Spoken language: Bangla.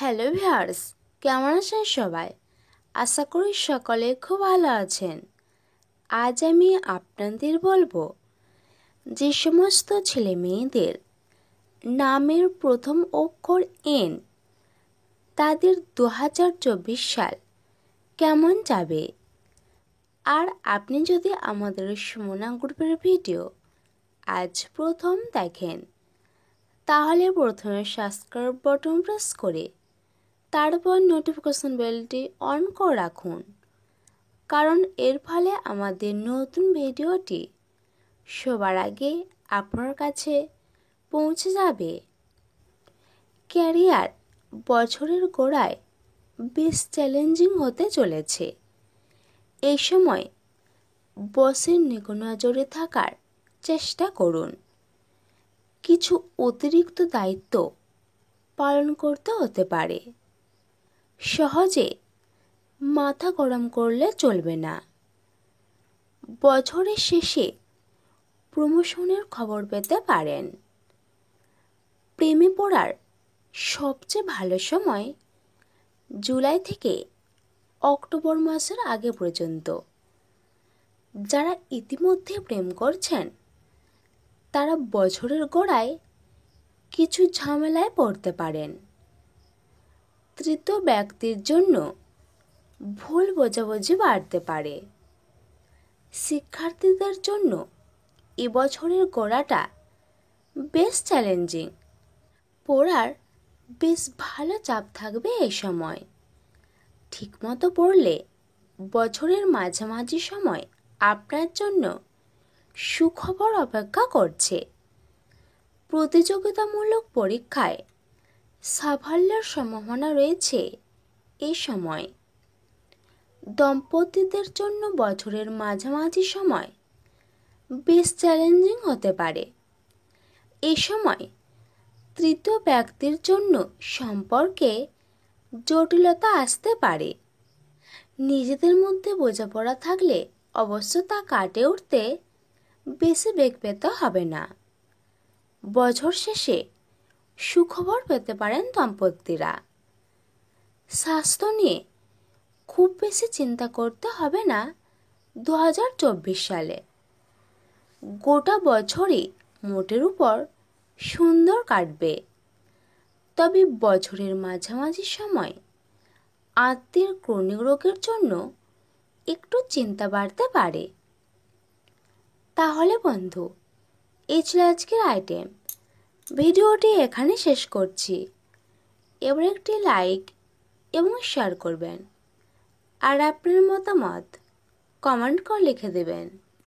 হ্যালো ভিউয়ার্স, কেমন আছেন সবাই? আশা করি সকলে খুব ভালো আছেন। আজ আমি আপনাদের বলবো যে সমস্ত ছেলে মেয়েদের নামের প্রথম অক্ষর এন, তাদের 2024 সাল কেমন যাবে। আর আপনি যদি আমাদের সুমনা গ্রুপের ভিডিও আজ প্রথম দেখেন, তাহলে প্রথমে সাবস্ক্রাইব বাটন প্রেস করে তারপর নোটিফিকেশন বেলটি অন করে রাখুন, কারণ এর ফলে আমাদের নতুন ভিডিওটি সবার আগে আপনার কাছে পৌঁছে যাবে। ক্যারিয়ার বছরের গোড়ায় বেশ চ্যালেঞ্জিং হতে চলেছে। এই সময় বসের নজরে থাকার চেষ্টা করুন। কিছু অতিরিক্ত দায়িত্ব পালন করতে হতে পারে। সহজে মাথা গরম করলে চলবে না। বছরের শেষে প্রমোশনের খবর পেতে পারেন। প্রেমে পড়ার সবচেয়ে ভালো সময় জুলাই থেকে অক্টোবর মাসের আগে পর্যন্ত। যারা ইতিমধ্যে প্রেম করছেন তারা বছরের গোড়ায় কিছু ঝামেলায় পড়তে পারেন। তৃতীয় ব্যক্তির জন্য ভুল বোঝাবুঝি বাড়তে পারে। শিক্ষার্থীদের জন্য এবছরের গোড়াটা বেশ চ্যালেঞ্জিং। পড়ার বেশ ভালো চাপ থাকবে এই সময়। ঠিকমতো পড়লে বছরের মাঝামাঝি সময় আপনার জন্য সুখবর অপেক্ষা করছে। প্রতিযোগিতামূলক পরীক্ষায় সাফল্যের সম্ভাবনা রয়েছে এই সময়। দম্পতিদের জন্য বছরের মাঝামাঝি সময় বেশ চ্যালেঞ্জিং হতে পারে। এই সময় তৃতীয় ব্যক্তির জন্য সম্পর্কে জটিলতা আসতে পারে। নিজেদের মধ্যে বোঝাপড়া থাকলে অবশ্য তা কাটিয়ে উঠতে বেশি বেগ পেতে হবে না। বছর শেষে সুখবর পেতে পারেন দম্পতিরা। স্বাস্থ্য নিয়ে খুব বেশি চিন্তা করতে হবে না 2024 সালে। গোটা বছরই মোটের উপর সুন্দর কাটবে। তবে বছরের মাঝামাঝি সময় আত্মীয়ের ক্রনিক রোগের জন্য একটু চিন্তা বাড়তে পারে। তাহলে বন্ধু, এই ছিল আজকের আইটেম। ভিডিওটি এখানে শেষ করছি। এবার একটি লাইক এবং শেয়ার করবেন, আর আপনার মতামত কমেন্ট করে লিখে দেবেন।